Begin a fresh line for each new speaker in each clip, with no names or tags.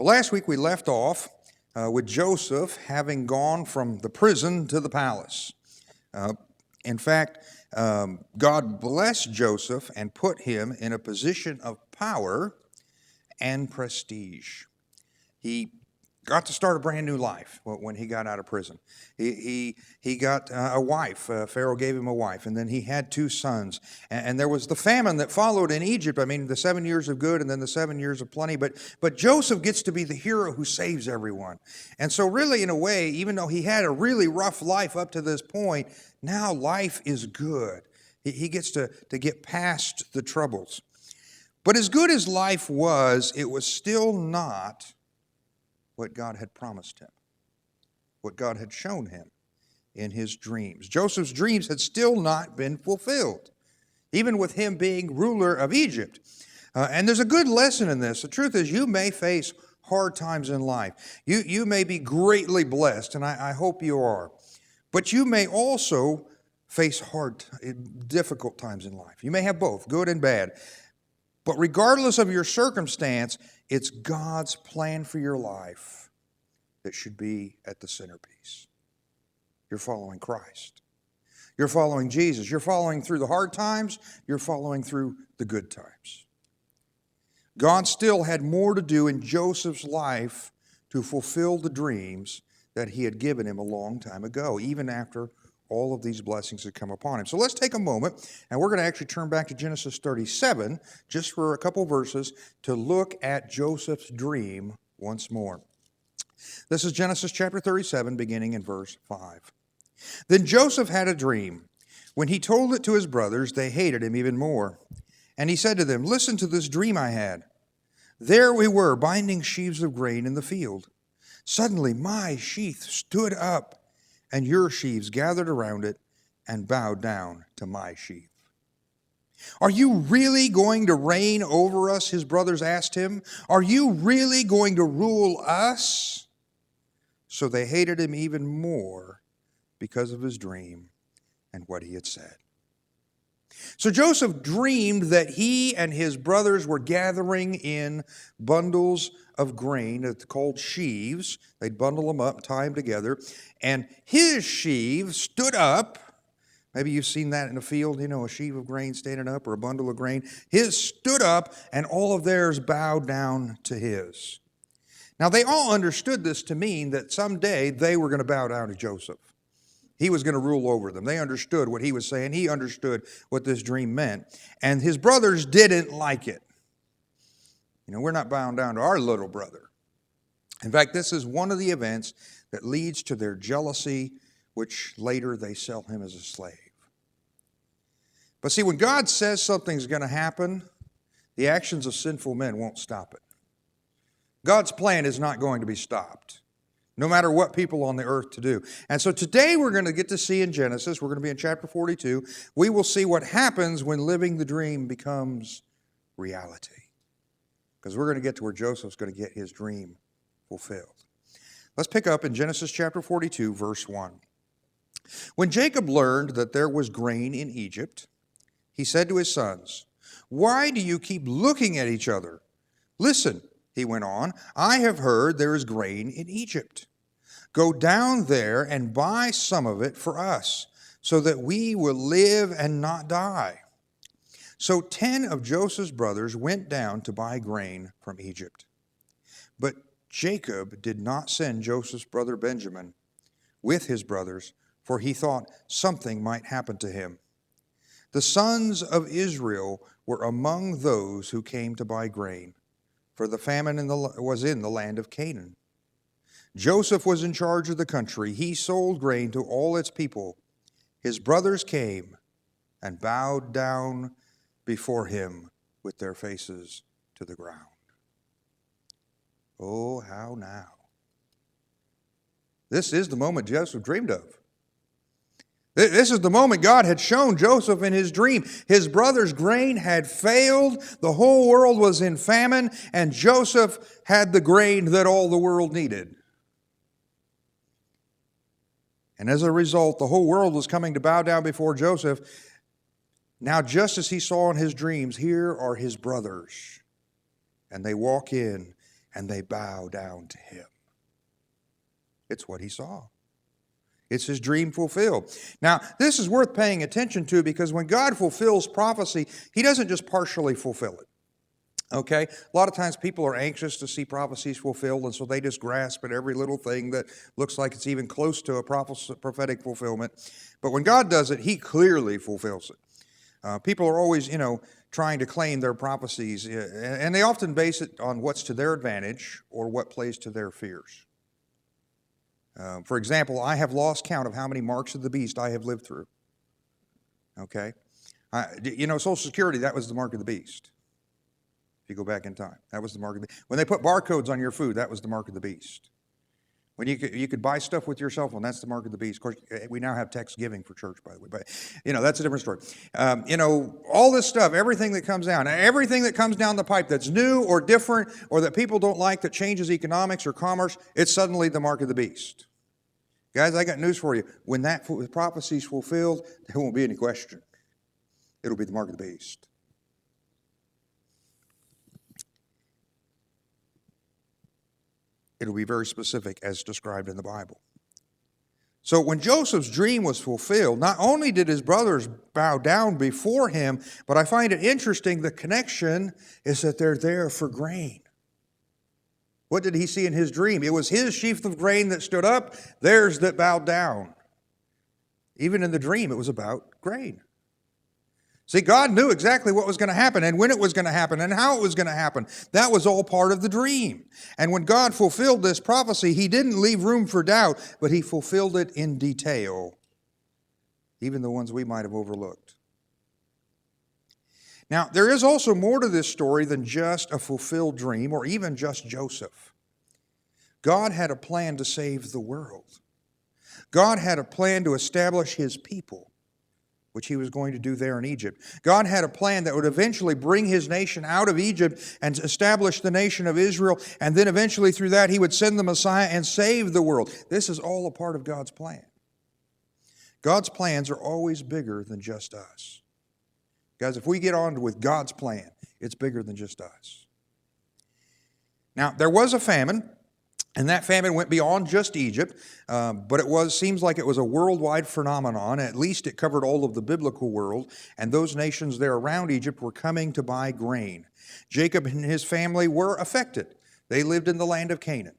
Well, last week we left off with Joseph having gone from the prison to the palace. In fact, God blessed Joseph and put him in a position of power and prestige. He got to start a brand new life when he got out of prison. He got a wife. Pharaoh gave him a wife, and then he had 2 sons. And there was the famine that followed in Egypt. I mean, the 7 years of good and then the 7 years of plenty. But Joseph gets to be the hero who saves everyone. And so really, in a way, even though he had a really rough life up to this point, now life is good. He gets to get past the troubles. But as good as life was, it was still not what God had promised him, what God had shown him in his dreams. Joseph's dreams had still not been fulfilled, even with him being ruler of Egypt. And there's a good lesson in this. The truth is, you may face hard times in life. You may be greatly blessed, and I hope you are. But you may also face difficult times in life. You may have both, good and bad. But regardless of your circumstance, it's God's plan for your life that should be at the centerpiece. You're following Christ. You're following Jesus. You're following through the hard times. You're following through the good times. God still had more to do in Joseph's life to fulfill the dreams that he had given him a long time ago, even after all of these blessings had come upon him. So let's take a moment, and we're going to actually turn back to Genesis 37, just for a couple verses, to look at Joseph's dream once more. This is Genesis chapter 37, beginning in verse 5. Then Joseph had a dream. When he told it to his brothers, they hated him even more. And he said to them, "Listen to this dream I had. There we were, binding sheaves of grain in the field. Suddenly my sheaf stood up, and your sheaves gathered around it and bowed down to my sheaf." "Are you really going to reign over us?" his brothers asked him. "Are you really going to rule us?" So they hated him even more because of his dream and what he had said. So Joseph dreamed that he and his brothers were gathering in bundles of grain. It's called sheaves. They'd bundle them up, tie them together. And his sheaf stood up. Maybe you've seen that in a field, a sheaf of grain standing up or a bundle of grain. His stood up, and all of theirs bowed down to his. Now, they all understood this to mean that someday they were going to bow down to Joseph. He was going to rule over them. They understood what he was saying. He understood what this dream meant. And his brothers didn't like it. We're not bowing down to our little brother. In fact, this is one of the events that leads to their jealousy, which later they sell him as a slave. But see, when God says something's going to happen, the actions of sinful men won't stop it. God's plan is not going to be stopped, no matter what people on the earth to do. And so today we're going to get to see in Genesis, we're going to be in chapter 42, we will see what happens when living the dream becomes reality. Because we're going to get to where Joseph's going to get his dream fulfilled. Let's pick up in Genesis chapter 42, verse 1. When Jacob learned that there was grain in Egypt, he said to his sons, "Why do you keep looking at each other? Listen," he went on, "I have heard there is grain in Egypt. Go down there and buy some of it for us, so that we will live and not die." So 10 of Joseph's brothers went down to buy grain from Egypt. But Jacob did not send Joseph's brother Benjamin with his brothers, for he thought something might happen to him. The sons of Israel were among those who came to buy grain, for the famine was in the land of Canaan. Joseph was in charge of the country. He sold grain to all its people. His brothers came and bowed down before him with their faces to the ground. Oh, how now? This is the moment Joseph dreamed of. This is the moment God had shown Joseph in his dream. His brother's grain had failed. The whole world was in famine, and Joseph had the grain that all the world needed. And as a result, the whole world was coming to bow down before Joseph. Now, just as he saw in his dreams, here are his brothers. And they walk in, and they bow down to him. It's what he saw. It's his dream fulfilled. Now, this is worth paying attention to because when God fulfills prophecy, he doesn't just partially fulfill it. Okay? A lot of times people are anxious to see prophecies fulfilled, and so they just grasp at every little thing that looks like it's even close to a prophetic fulfillment. But when God does it, he clearly fulfills it. People are always, trying to claim their prophecies, and they often base it on what's to their advantage or what plays to their fears. For example, I have lost count of how many marks of the beast I have lived through. Okay? Social Security, that was the mark of the beast. If you go back in time, that was the mark of the beast. When they put barcodes on your food, that was the mark of the beast. When you could buy stuff with your cell phone, that's the mark of the beast. Of course, we now have text giving for church, by the way. But, that's a different story. All this stuff, everything that comes down the pipe that's new or different or that people don't like that changes economics or commerce, it's suddenly the mark of the beast. Guys, I got news for you. When that prophecy is fulfilled, there won't be any question. It'll be the mark of the beast. It'll be very specific as described in the Bible. So when Joseph's dream was fulfilled, not only did his brothers bow down before him, but I find it interesting, the connection is that they're there for grain. What did he see in his dream? It was his sheaf of grain that stood up, theirs that bowed down. Even in the dream, it was about grain. See, God knew exactly what was going to happen and when it was going to happen and how it was going to happen. That was all part of the dream. And when God fulfilled this prophecy, he didn't leave room for doubt, but he fulfilled it in detail, even the ones we might have overlooked. Now, there is also more to this story than just a fulfilled dream or even just Joseph. God had a plan to save the world. God had a plan to establish his people, which he was going to do there in Egypt. God had a plan that would eventually bring his nation out of Egypt and establish the nation of Israel, and then eventually through that he would send the Messiah and save the world. This is all a part of God's plan. God's plans are always bigger than just us. Guys, if we get on with God's plan, it's bigger than just us. Now, there was a famine. And that famine went beyond just Egypt, but seems like it was a worldwide phenomenon. At least it covered all of the biblical world, and those nations there around Egypt were coming to buy grain. Jacob and his family were affected. They lived in the land of Canaan.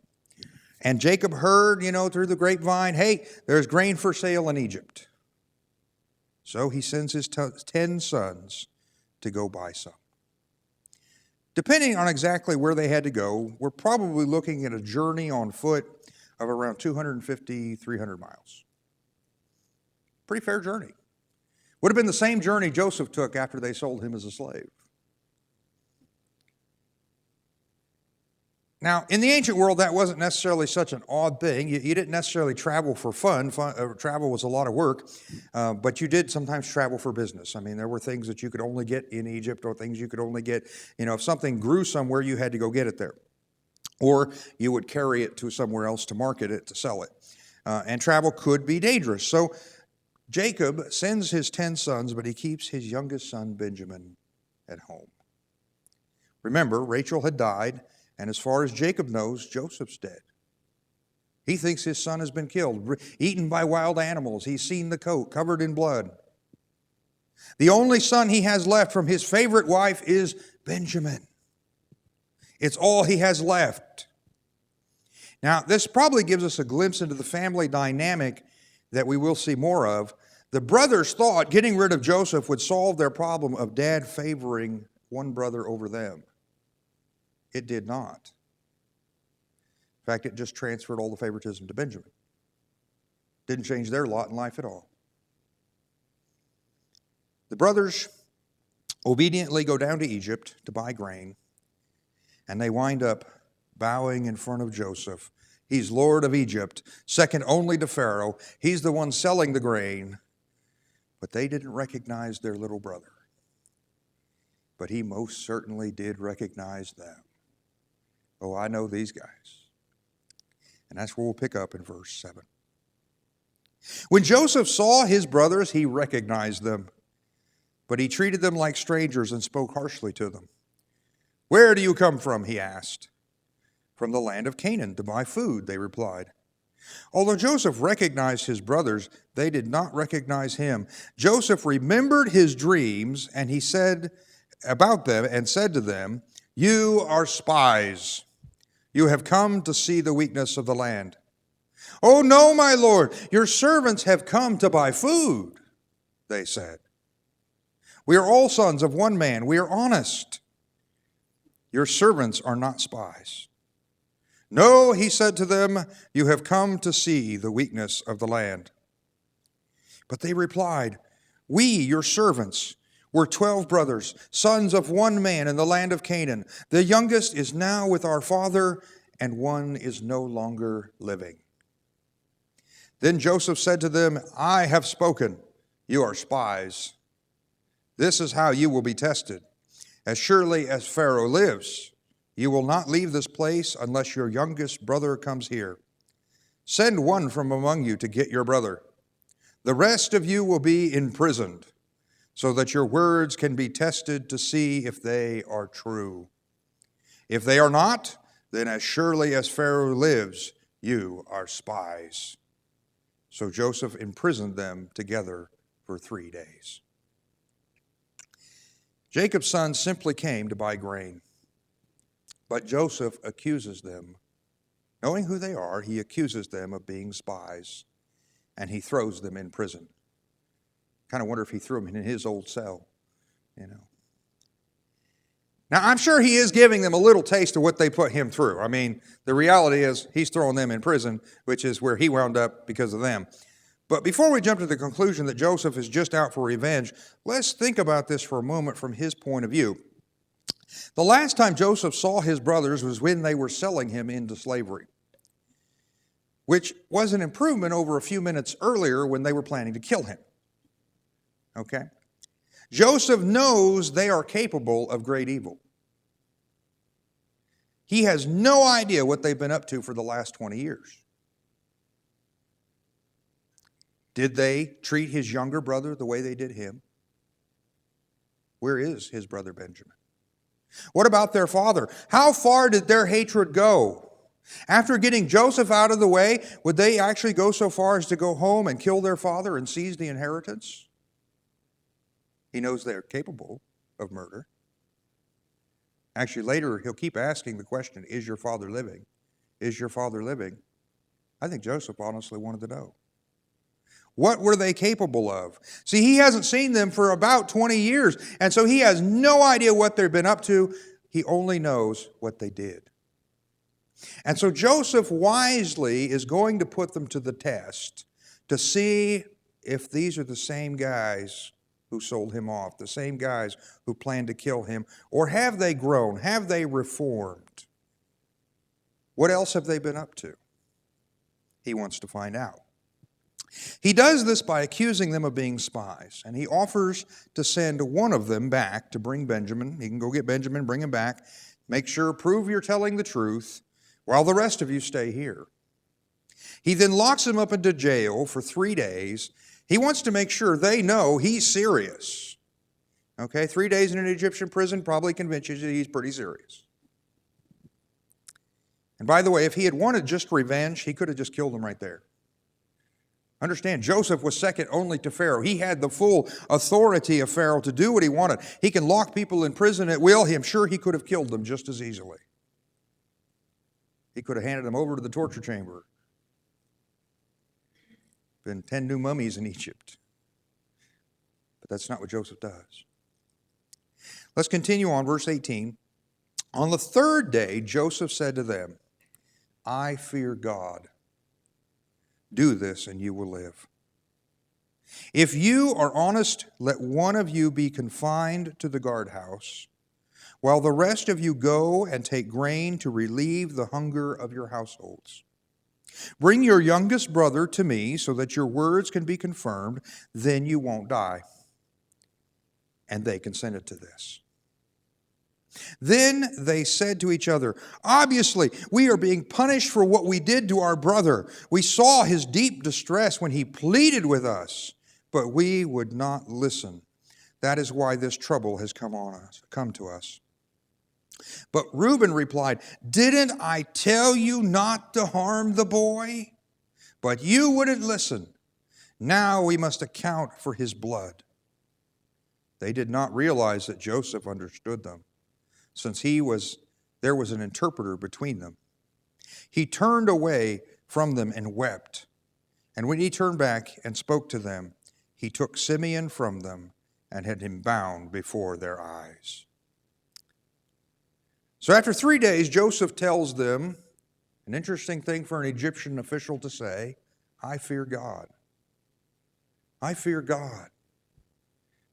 And Jacob heard, through the grapevine, hey, there's grain for sale in Egypt. So he sends his 10 sons to go buy some. Depending on exactly where they had to go, we're probably looking at a journey on foot of around 250, 300 miles. Pretty fair journey. Would have been the same journey Joseph took after they sold him as a slave. Now, in the ancient world, that wasn't necessarily such an odd thing. You didn't necessarily travel for fun. Travel was a lot of work, but you did sometimes travel for business. I mean, there were things that you could only get in Egypt or things you could only get, if something grew somewhere, you had to go get it there. Or you would carry it to somewhere else to market it, to sell it. And travel could be dangerous. So Jacob sends his 10 sons, but he keeps his youngest son, Benjamin, at home. Remember, Rachel had died. And as far as Jacob knows, Joseph's dead. He thinks his son has been killed, eaten by wild animals. He's seen the coat covered in blood. The only son he has left from his favorite wife is Benjamin. It's all he has left. Now, this probably gives us a glimpse into the family dynamic that we will see more of. The brothers thought getting rid of Joseph would solve their problem of dad favoring one brother over them. It did not. In fact, it just transferred all the favoritism to Benjamin. Didn't change their lot in life at all. The brothers obediently go down to Egypt to buy grain, and they wind up bowing in front of Joseph. He's Lord of Egypt, second only to Pharaoh. He's the one selling the grain. But they didn't recognize their little brother. But he most certainly did recognize them. Oh, I know these guys. And that's where we'll pick up in verse 7. When Joseph saw his brothers, he recognized them, but he treated them like strangers and spoke harshly to them. Where do you come from? He asked. from the land of Canaan to buy food," they replied. Although Joseph recognized his brothers, they did not recognize him. Joseph remembered his dreams, and he said about them and said to them, "You are spies. You have come to see the weakness of the land." "Oh, no, my lord, your servants have come to buy food," they said. "We are all sons of one man. We are honest. Your servants are not spies." "No," he said to them, "you have come to see the weakness of the land." But they replied, "We, your servants, were 12 brothers, sons of one man in the land of Canaan. The youngest is now with our father, and one is no longer living." Then Joseph said to them, "I have spoken. You are spies. This is how you will be tested. As surely as Pharaoh lives, you will not leave this place unless your youngest brother comes here. Send one from among you to get your brother. The rest of you will be imprisoned, so that your words can be tested to see if they are true. If they are not, then as surely as Pharaoh lives, you are spies." So Joseph imprisoned them together for 3 days. Jacob's sons simply came to buy grain, but Joseph accuses them. Knowing who they are, he accuses them of being spies, and he throws them in prison. Kind of wonder if he threw them in his old cell, Now, I'm sure he is giving them a little taste of what they put him through. I mean, the reality is he's throwing them in prison, which is where he wound up because of them. But before we jump to the conclusion that Joseph is just out for revenge, let's think about this for a moment from his point of view. The last time Joseph saw his brothers was when they were selling him into slavery, which was an improvement over a few minutes earlier when they were planning to kill him. Okay? Joseph knows they are capable of great evil. He has no idea what they've been up to for the last 20 years. Did they treat his younger brother the way they did him? Where is his brother Benjamin? What about their father? How far did their hatred go? After getting Joseph out of the way, would they actually go so far as to go home and kill their father and seize the inheritance? He knows they're capable of murder. Actually, later he'll keep asking the question, "Is your father living? Is your father living?" I think Joseph honestly wanted to know. What were they capable of? See, he hasn't seen them for about 20 years, and so he has no idea what they've been up to. He only knows what they did. And so Joseph wisely is going to put them to the test to see if these are the same guys who sold him off, the same guys who planned to kill him, or have they grown? Have they reformed? What else have they been up to? He wants to find out. He does this by accusing them of being spies, and he offers to send one of them back to bring Benjamin. He can go get Benjamin, bring him back, make sure, prove you're telling the truth, while the rest of you stay here. He then locks him up into jail for 3 days. He wants to make sure they know he's serious. Okay, 3 days in an Egyptian prison probably convinces you he's pretty serious. And by the way, if he had wanted just revenge, he could have just killed them right there. Understand, Joseph was second only to Pharaoh. He had the full authority of Pharaoh to do what he wanted. He can lock people in prison at will. I'm sure he could have killed them just as easily. He could have handed them over to the torture chamber. Been 10 new mummies in Egypt. But that's not what Joseph does. Let's continue on, verse 18. On the 3rd day, Joseph said to them, "I fear God. Do this and you will live. If you are honest, let one of you be confined to the guardhouse, while the rest of you go and take grain to relieve the hunger of your households. Bring your youngest brother to me so that your words can be confirmed, then you won't die." And they consented to this. Then they said to each other, "Obviously, we are being punished for what we did to our brother. We saw his deep distress when he pleaded with us, but we would not listen. That is why this trouble has come to us. But Reuben replied, "Didn't I tell you not to harm the boy? But you wouldn't listen. Now we must account for his blood." They did not realize that Joseph understood them, since there was an interpreter between them. He turned away from them and wept. And when he turned back and spoke to them, he took Simeon from them and had him bound before their eyes. So after 3 days, Joseph tells them, an interesting thing for an Egyptian official to say, "I fear God. I fear God."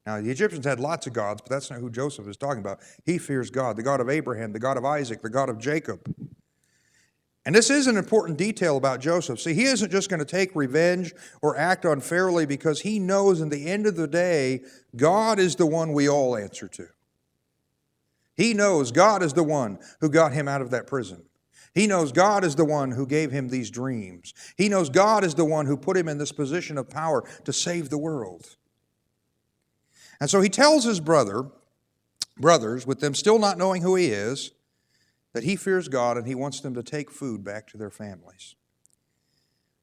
Now, the Egyptians had lots of gods, but that's not who Joseph is talking about. He fears God, the God of Abraham, the God of Isaac, the God of Jacob. And this is an important detail about Joseph. See, he isn't just going to take revenge or act unfairly because he knows in the end of the day, God is the one we all answer to. He knows God is the one who got him out of that prison. He knows God is the one who gave him these dreams. He knows God is the one who put him in this position of power to save the world. And so he tells his brothers, with them still not knowing who he is, that he fears God and he wants them to take food back to their families.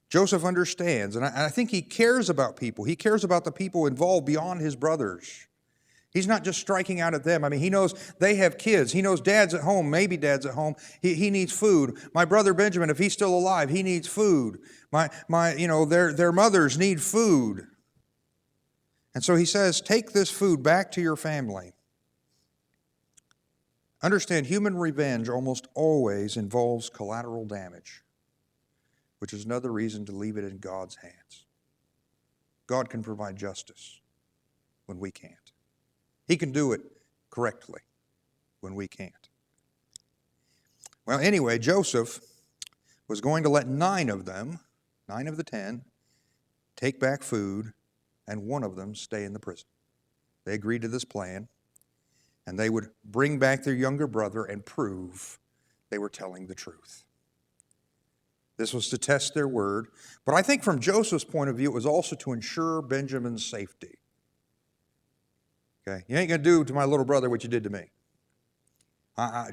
Joseph understands, and I think he cares about people. He cares about the people involved beyond his brothers. He's not just striking out at them. I mean, he knows they have kids. He knows dad's at home, maybe dad's at home. He needs food. My brother Benjamin, if he's still alive, he needs food. Their mothers need food. And so he says, take this food back to your family. Understand, human revenge almost always involves collateral damage, which is another reason to leave it in God's hands. God can provide justice when we can't. He can do it correctly when we can't. Well, anyway, Joseph was going to let 9 of the 10, take back food, and 1 of them stay in the prison. They agreed to this plan, and they would bring back their younger brother and prove they were telling the truth. This was to test their word, but I think from Joseph's point of view, it was also to ensure Benjamin's safety. Okay, you ain't going to do to my little brother what you did to me.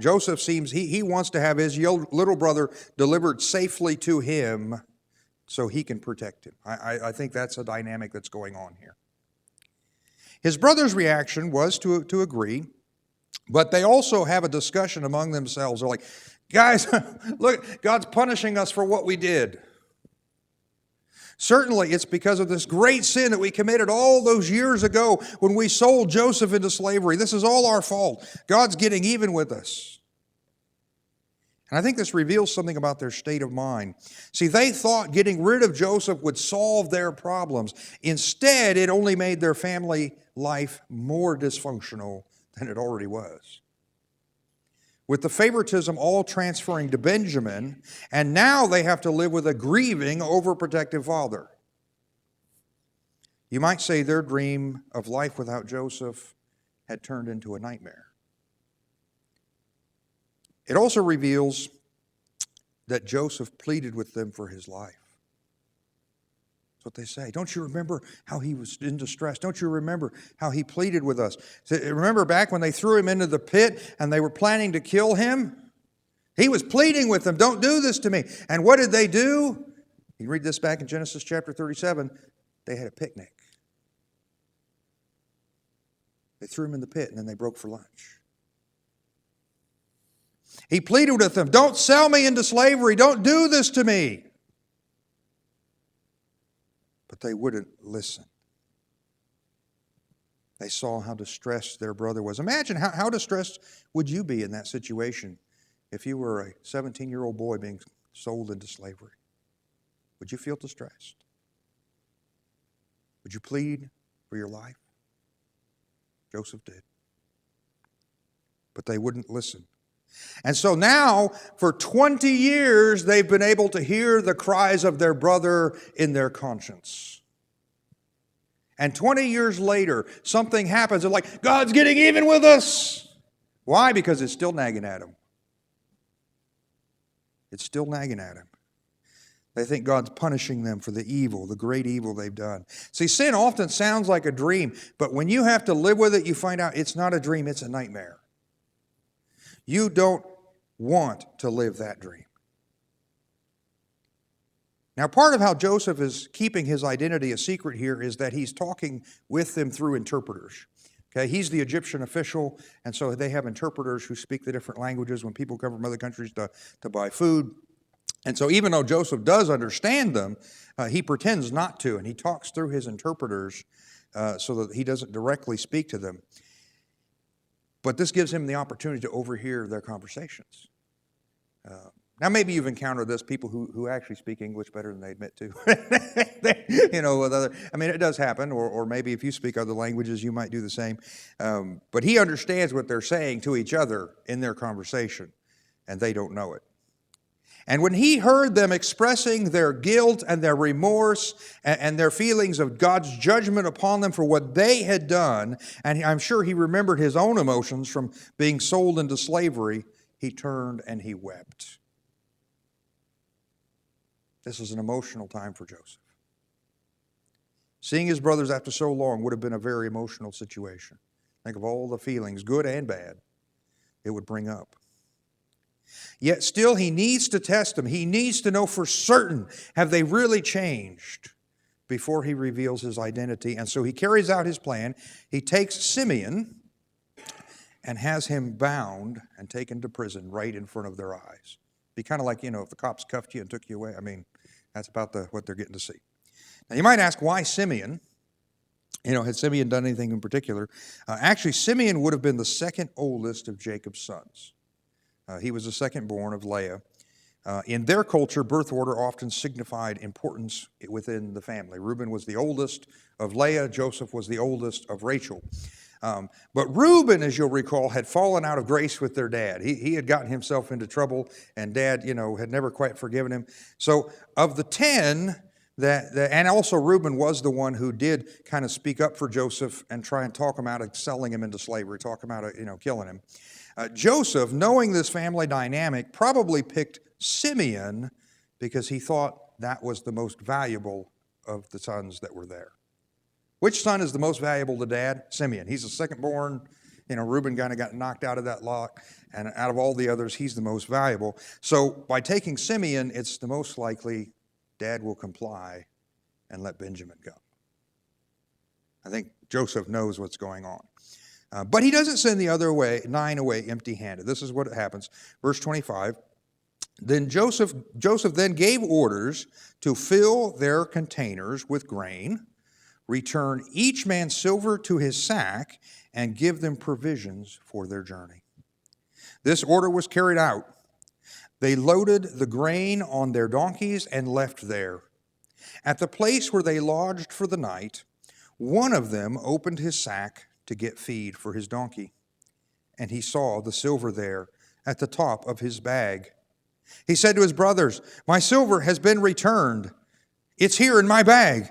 Joseph seems, he wants to have his little brother delivered safely to him so he can protect him. I think that's a dynamic that's going on here. His brother's reaction was to agree, but they also have a discussion among themselves. They're like, guys, look, God's punishing us for what we did. Certainly, it's because of this great sin that we committed all those years ago when we sold Joseph into slavery. This is all our fault. God's getting even with us. And I think this reveals something about their state of mind. See, they thought getting rid of Joseph would solve their problems. Instead, it only made their family life more dysfunctional than it already was. With the favoritism all transferring to Benjamin, and now they have to live with a grieving, overprotective father. You might say their dream of life without Joseph had turned into a nightmare. It also reveals that Joseph pleaded with them for his life. That's what they say. Don't you remember how he was in distress? Don't you remember how he pleaded with us? Remember back when they threw him into the pit and they were planning to kill him? He was pleading with them, don't do this to me. And what did they do? You can read this back in Genesis chapter 37. They had a picnic. They threw him in the pit and then they broke for lunch. He pleaded with them, don't sell me into slavery. Don't do this to me. But they wouldn't listen. They saw how distressed their brother was. Imagine how distressed would you be in that situation if you were a 17-year-old boy being sold into slavery? Would you feel distressed? Would you plead for your life? Joseph did. But they wouldn't listen. And so now, for 20 years, they've been able to hear the cries of their brother in their conscience. And 20 years later, something happens. They're like, God's getting even with us. Why? Because it's still nagging at them. It's still nagging at them. They think God's punishing them for the evil, the great evil they've done. See, sin often sounds like a dream, but when you have to live with it, you find out it's not a dream, it's a nightmare. You don't want to live that dream. Now, part of how Joseph is keeping his identity a secret here is that he's talking with them through interpreters. Okay, he's the Egyptian official, and so they have interpreters who speak the different languages when people come from other countries to buy food. And so even though Joseph does understand them, he pretends not to, and he talks through his interpreters so that he doesn't directly speak to them. But this gives him the opportunity to overhear their conversations. Now, maybe you've encountered this, people who actually speak English better than they admit to. It does happen, or maybe if you speak other languages, you might do the same. But he understands what they're saying to each other in their conversation, and they don't know it. And when he heard them expressing their guilt and their remorse and their feelings of God's judgment upon them for what they had done, and I'm sure he remembered his own emotions from being sold into slavery, he turned and he wept. This is an emotional time for Joseph. Seeing his brothers after so long would have been a very emotional situation. Think of all the feelings, good and bad, it would bring up. Yet still he needs to test them. He needs to know for certain, have they really changed before he reveals his identity? And so he carries out his plan. He takes Simeon and has him bound and taken to prison right in front of their eyes. Be kind of like, if the cops cuffed you and took you away. That's about what they're getting to see. Now, you might ask, why Simeon? Had Simeon done anything in particular? Actually, Simeon would have been the second oldest of Jacob's sons. He was the second born of Leah. In their culture, birth order often signified importance within the family. Reuben was the oldest of Leah. Joseph was the oldest of Rachel. But Reuben, as you'll recall, had fallen out of grace with their dad. He had gotten himself into trouble, and dad, had never quite forgiven him. So of the 10, and also Reuben was the one who did kind of speak up for Joseph and try and talk him out of selling him into slavery, talk him out of, killing him. Joseph, knowing this family dynamic, probably picked Simeon because he thought that was the most valuable of the sons that were there. Which son is the most valuable to dad? Simeon. He's the second born. Reuben kind of got knocked out of that lot, and out of all the others, he's the most valuable. So by taking Simeon, it's the most likely dad will comply and let Benjamin go. I think Joseph knows what's going on. But he doesn't send the other 9 away empty-handed. This is what happens. Verse 25, then Joseph then gave orders to fill their containers with grain, return each man silver to his sack, and give them provisions for their journey. This order was carried out. They loaded the grain on their donkeys and left there. At the place where they lodged for the night, one of them opened his sack to get feed for his donkey, and he saw the silver there at the top of his bag. He said to his brothers, my silver has been returned. It's here in my bag.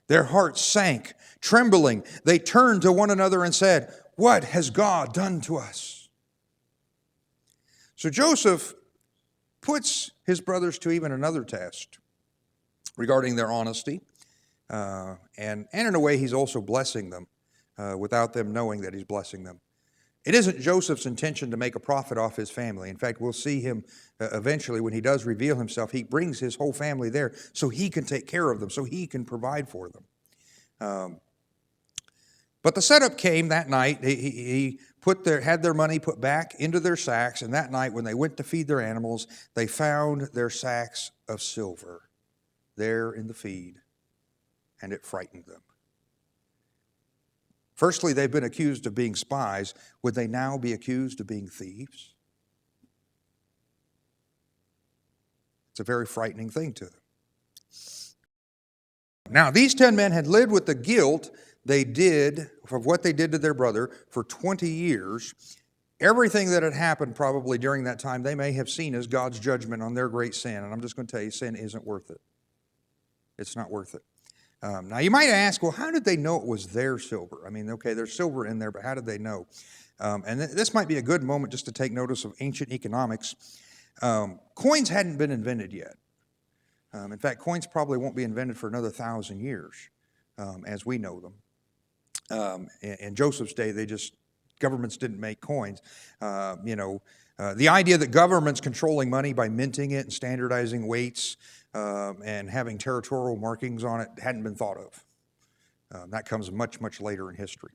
Their hearts sank. Trembling, they turned to one another and said, what has God done to us? So Joseph puts his brothers to even another test regarding their honesty. And in a way, he's also blessing them without them knowing that he's blessing them. It isn't Joseph's intention to make a profit off his family. In fact, we'll see him eventually when he does reveal himself. He brings his whole family there so he can take care of them, so he can provide for them. But the setup came that night. He had their money put back into their sacks, and that night when they went to feed their animals, they found their sacks of silver there in the feed, and it frightened them. Firstly, they've been accused of being spies. Would they now be accused of being thieves? It's a very frightening thing to them. Now, these 10 men had lived with the guilt they did of what they did to their brother for 20 years. Everything that had happened probably during that time, they may have seen as God's judgment on their great sin. And I'm just going to tell you, sin isn't worth it. It's not worth it. Now, you might ask, well, how did they know it was their silver? Okay, there's silver in there, but how did they know? And this might be a good moment just to take notice of ancient economics. Coins hadn't been invented yet. In fact, coins probably won't be invented for another 1,000 years as we know them. In Joseph's day, governments didn't make coins. The idea that government's controlling money by minting it and standardizing weights and having territorial markings on it hadn't been thought of. That comes much, much later in history.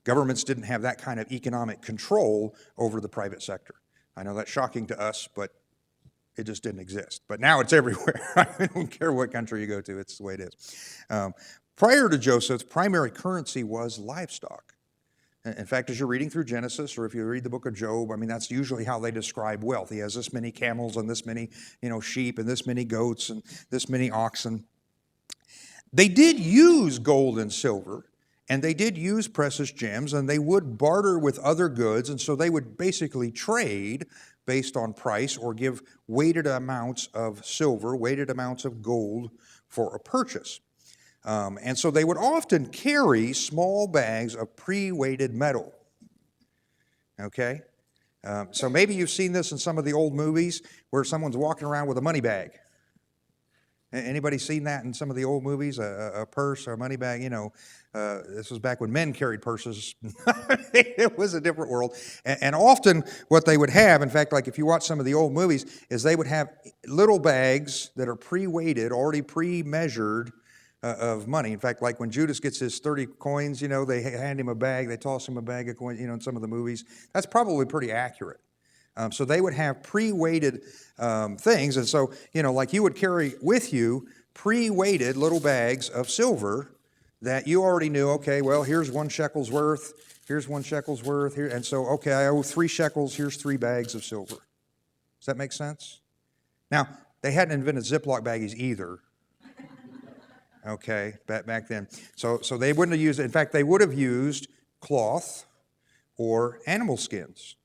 Governments didn't have that kind of economic control over the private sector. I know that's shocking to us, but it just didn't exist. But now it's everywhere. I don't care what country you go to, it's the way it is. Prior to Joseph's primary currency was livestock. In fact, as you're reading through Genesis, or if you read the book of Job, I mean, that's usually how they describe wealth. He has this many camels and this many, sheep and this many goats and this many oxen. They did use gold and silver, and they did use precious gems, and they would barter with other goods, and so they would basically trade based on price or give weighted amounts of silver, weighted amounts of gold for a purchase. And so they would often carry small bags of pre-weighted metal. Okay? So maybe you've seen this in some of the old movies where someone's walking around with a money bag. Anybody seen that in some of the old movies? A purse or a money bag? This was back when men carried purses. It was a different world. And often what they would have, in fact, like if you watch some of the old movies, is they would have little bags that are pre-weighted, already pre-measured, of money. In fact, like when Judas gets his 30 coins, they hand him a bag, they toss him a bag of coins, in some of the movies. That's probably pretty accurate. So they would have pre-weighted things. And so, like you would carry with you pre-weighted little bags of silver that you already knew, okay, well, here's 1 shekel's worth, here's 1 shekel's worth, here. And so, okay, I owe 3 shekels, here's 3 bags of silver. Does that make sense? Now, they hadn't invented Ziploc baggies either. Okay, back then. So they wouldn't have used it. In fact, they would have used cloth or animal skins.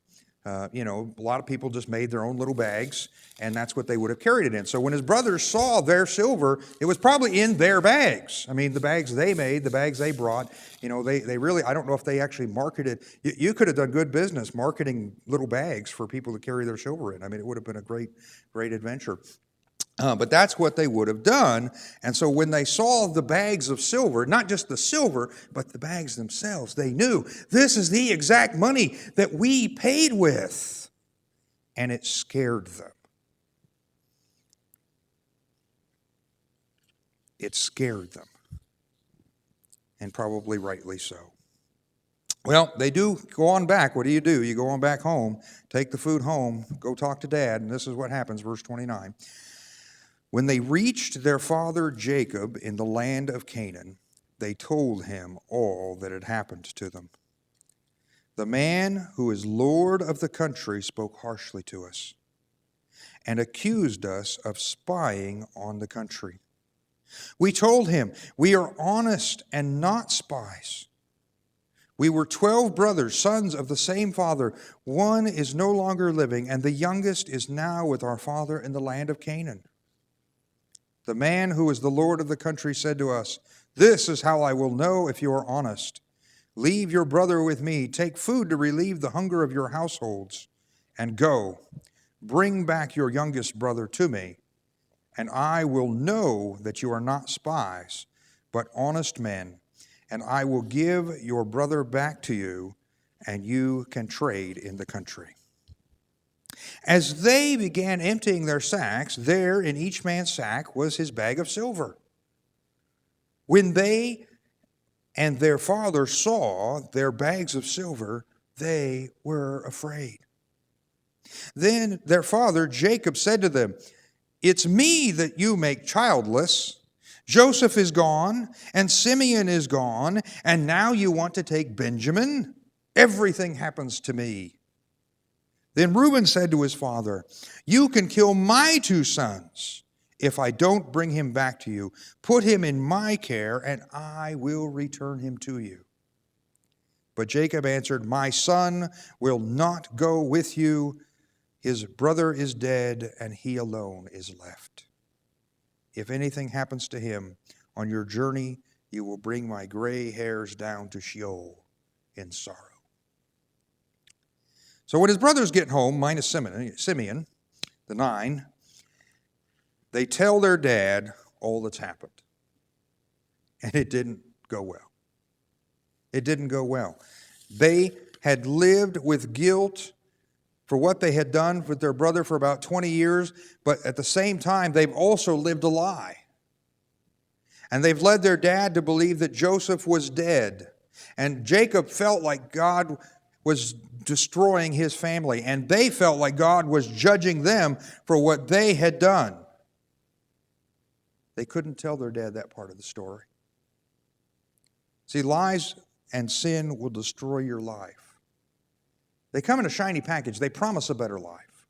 A lot of people just made their own little bags, and that's what they would have carried it in. So when his brothers saw their silver, it was probably in their bags. I mean, the bags they made, the bags they brought, they really, I don't know if they actually marketed. You could have done good business marketing little bags for people to carry their silver in. I mean, it would have been a great adventure. But that's what they would have done. And so when they saw the bags of silver, not just the silver, but the bags themselves, they knew this is the exact money that we paid with. And it scared them. It scared them. And probably rightly so. Well, they do go on back. What do? You go on back home, take the food home, go talk to Dad, and this is what happens, verse 29. When they reached their father Jacob in the land of Canaan, they told him all that had happened to them. The man who is Lord of the country spoke harshly to us and accused us of spying on the country. We told him, we are honest and not spies. We were 12 brothers, sons of the same father. One is no longer living, and the youngest is now with our father in the land of Canaan. The man who is the Lord of the country said to us, this is how I will know if you are honest. Leave your brother with me, take food to relieve the hunger of your households, and go. Bring back your youngest brother to me, and I will know that you are not spies, but honest men, and I will give your brother back to you, and you can trade in the country. As they began emptying their sacks, there in each man's sack was his bag of silver. When they and their father saw their bags of silver, they were afraid. Then their father Jacob said to them, it's me that you make childless. Joseph is gone, and Simeon is gone, and now you want to take Benjamin? Everything happens to me. Then Reuben said to his father, you can kill my 2 sons if I don't bring him back to you. Put him in my care, and I will return him to you. But Jacob answered, my son will not go with you. His brother is dead, and he alone is left. If anything happens to him on your journey, you will bring my gray hairs down to Sheol in sorrow. So when his brothers get home, minus Simeon, the 9, they tell their dad all that's happened. And it didn't go well. It didn't go well. They had lived with guilt for what they had done with their brother for about 20 years, but at the same time, they've also lived a lie. And they've led their dad to believe that Joseph was dead. And Jacob felt like God was destroying his family, and they felt like God was judging them for what they had done. They couldn't tell their dad that part of the story. See, lies and sin will destroy your life. They come in a shiny package. They promise a better life,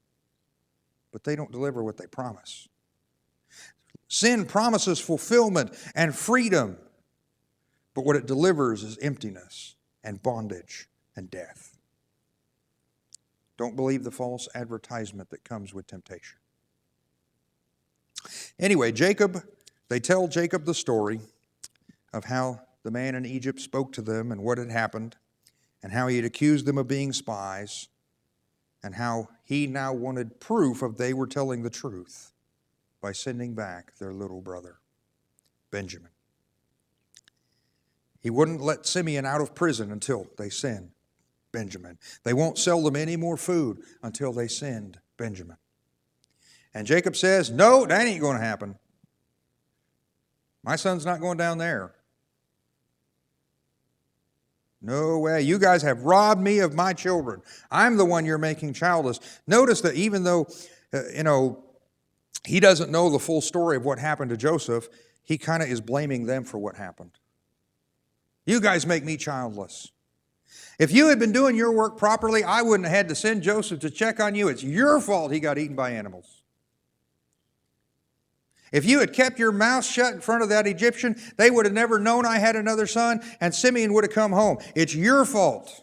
but they don't deliver what they promise. Sin promises fulfillment and freedom, but what it delivers is emptiness and bondage and death. Don't believe the false advertisement that comes with temptation. Anyway, they tell Jacob the story of how the man in Egypt spoke to them and what had happened, and how he had accused them of being spies, and how he now wanted proof of they were telling the truth by sending back their little brother, Benjamin. He wouldn't let Simeon out of prison until they send Benjamin. They won't sell them any more food until they send Benjamin. And Jacob says, no, that ain't going to happen. My son's not going down there. No way. You guys have robbed me of my children. I'm the one you're making childless. Notice that even though, he doesn't know the full story of what happened to Joseph, he kind of is blaming them for what happened. You guys make me childless. If you had been doing your work properly, I wouldn't have had to send Joseph to check on you. It's your fault he got eaten by animals. If you had kept your mouth shut in front of that Egyptian, they would have never known I had another son, and Simeon would have come home. It's your fault.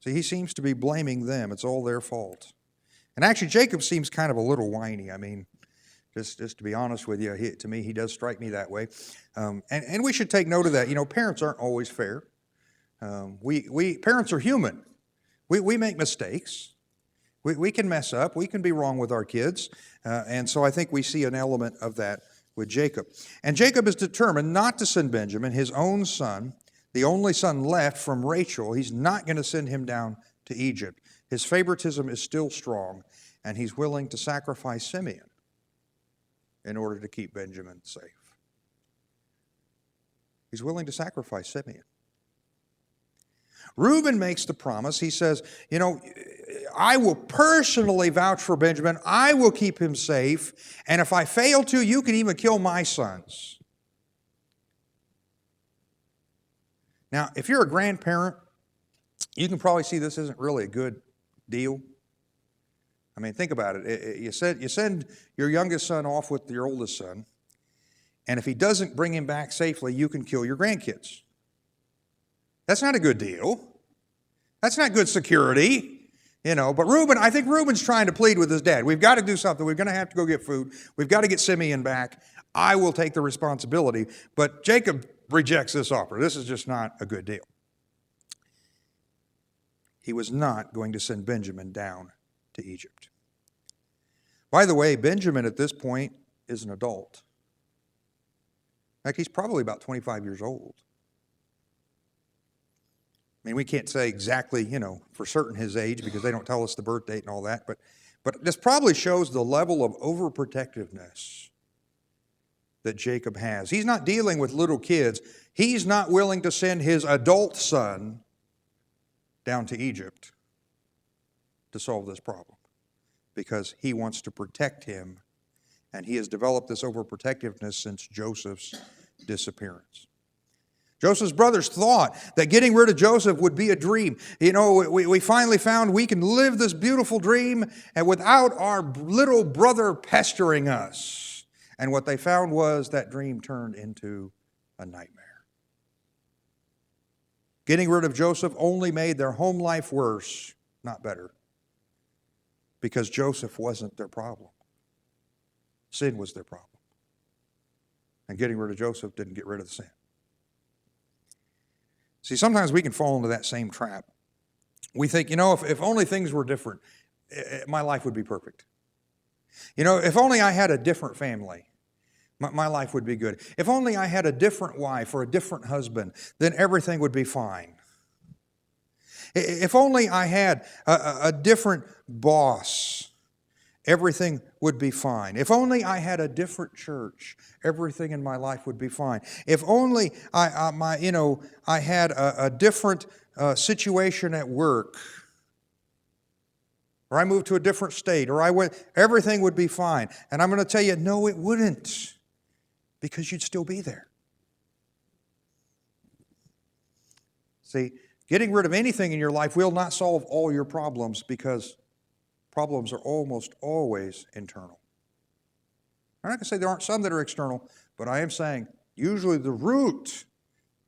See, he seems to be blaming them. It's all their fault. And actually, Jacob seems kind of a little whiny. I mean, just to be honest with you, to me, he does strike me that way. And we should take note of that. Parents aren't always fair. Parents are human. We make mistakes. We can mess up. We can be wrong with our kids. And so I think we see an element of that with Jacob. And Jacob is determined not to send Benjamin, his own son, the only son left from Rachel. He's not going to send him down to Egypt. His favoritism is still strong, and he's willing to sacrifice Simeon in order to keep Benjamin safe. He's willing to sacrifice Simeon. Reuben makes the promise. He says, I will personally vouch for Benjamin. I will keep him safe. And if I fail to, you can even kill my sons. Now, if you're a grandparent, you can probably see this isn't really a good deal. I mean, think about it. You send your youngest son off with your oldest son, and if he doesn't bring him back safely, you can kill your grandkids. That's not a good deal. That's not good security. But I think Reuben's trying to plead with his dad. We've got to do something. We're going to have to go get food. We've got to get Simeon back. I will take the responsibility. But Jacob rejects this offer. This is just not a good deal. He was not going to send Benjamin down to Egypt. By the way, Benjamin at this point is an adult. In fact, he's probably about 25 years old. I mean, we can't say exactly, for certain his age because they don't tell us the birth date and all that, but this probably shows the level of overprotectiveness that Jacob has. He's not dealing with little kids. He's not willing to send his adult son down to Egypt to solve this problem because he wants to protect him, and he has developed this overprotectiveness since Joseph's disappearance. Joseph's brothers thought that getting rid of Joseph would be a dream. We finally found we can live this beautiful dream and without our little brother pestering us. And what they found was that dream turned into a nightmare. Getting rid of Joseph only made their home life worse, not better, because Joseph wasn't their problem. Sin was their problem. And getting rid of Joseph didn't get rid of the sin. See, sometimes we can fall into that same trap. We think, if only things were different, my life would be perfect. If only I had a different family, my life would be good. If only I had a different wife or a different husband, then everything would be fine. If only I had a different boss, everything would be fine. If only I had a different church, everything in my life would be fine. If only I had a different situation at work, or I moved to a different state, or everything would be fine. And I'm going to tell you, no, it wouldn't, because you'd still be there. See, getting rid of anything in your life will not solve all your problems, because problems are almost always internal. I'm not going to say there aren't some that are external, but I am saying usually the root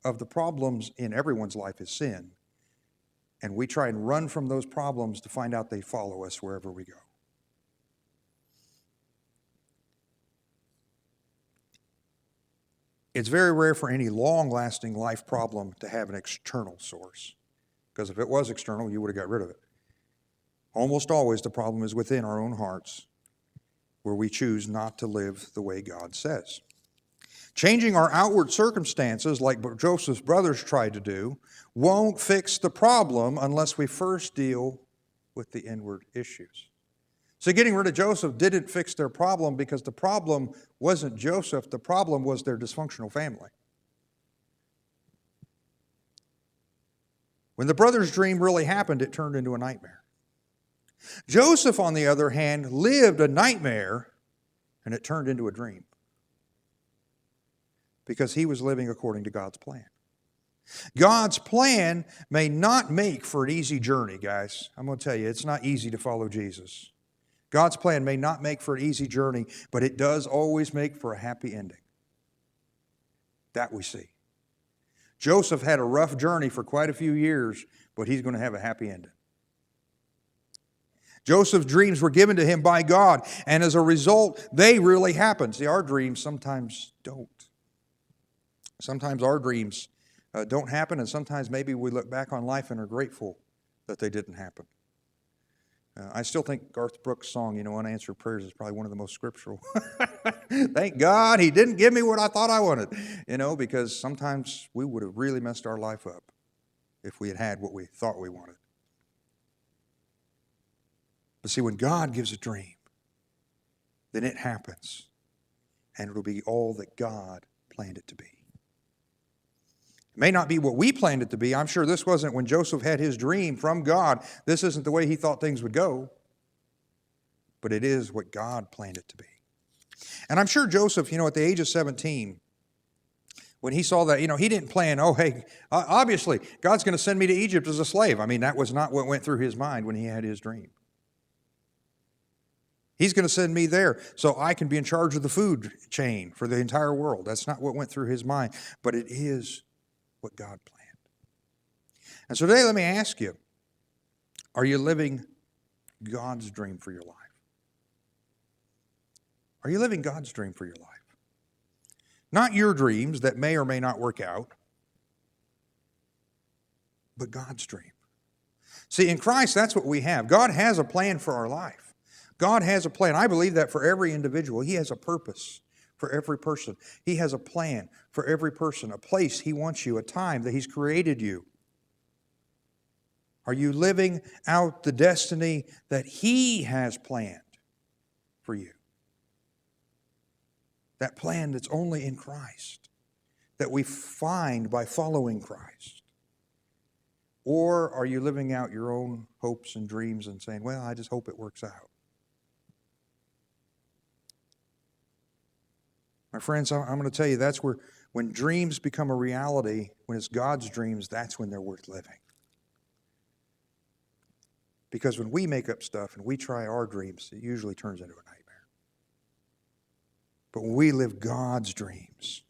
of the problems in everyone's life is sin. And we try and run from those problems to find out they follow us wherever we go. It's very rare for any long-lasting life problem to have an external source, because if it was external, you would have got rid of it. Almost always the problem is within our own hearts, where we choose not to live the way God says. Changing our outward circumstances, like Joseph's brothers tried to do, won't fix the problem unless we first deal with the inward issues. So getting rid of Joseph didn't fix their problem, because the problem wasn't Joseph, the problem was their dysfunctional family. When the brothers' dream really happened, it turned into a nightmare. Joseph, on the other hand, lived a nightmare, and it turned into a dream, because he was living according to God's plan. God's plan may not make for an easy journey, guys. I'm going to tell you, it's not easy to follow Jesus. God's plan may not make for an easy journey, but it does always make for a happy ending. That we see. Joseph had a rough journey for quite a few years, but he's going to have a happy ending. Joseph's dreams were given to him by God, and as a result, they really happened. See, our dreams sometimes don't. Sometimes our dreams don't happen, and sometimes maybe we look back on life and are grateful that they didn't happen. I still think Garth Brooks' song, Unanswered Prayers, is probably one of the most scriptural. Thank God he didn't give me what I thought I wanted, because sometimes we would have really messed our life up if we had had what we thought we wanted. But see, when God gives a dream, then it happens, and it'll be all that God planned it to be. It may not be what we planned it to be. I'm sure this wasn't, when Joseph had his dream from God, this isn't the way he thought things would go. But it is what God planned it to be. And I'm sure Joseph, at the age of 17, when he saw that, he didn't plan, obviously, God's going to send me to Egypt as a slave. I mean, that was not what went through his mind when he had his dream. He's going to send me there so I can be in charge of the food chain for the entire world. That's not what went through his mind, but it is what God planned. And so today, let me ask you, are you living God's dream for your life? Are you living God's dream for your life? Not your dreams that may or may not work out, but God's dream. See, in Christ, that's what we have. God has a plan for our life. God has a plan. I believe that for every individual. He has a purpose for every person. He has a plan for every person, a place He wants you, a time that He's created you. Are you living out the destiny that He has planned for you? That plan that's only in Christ, that we find by following Christ. Or are you living out your own hopes and dreams and saying, well, I just hope it works out? My friends, I'm going to tell you, that's where, when dreams become a reality, when it's God's dreams, that's when they're worth living. Because when we make up stuff and we try our dreams, it usually turns into a nightmare. But when we live God's dreams,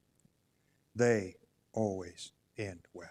they always end well.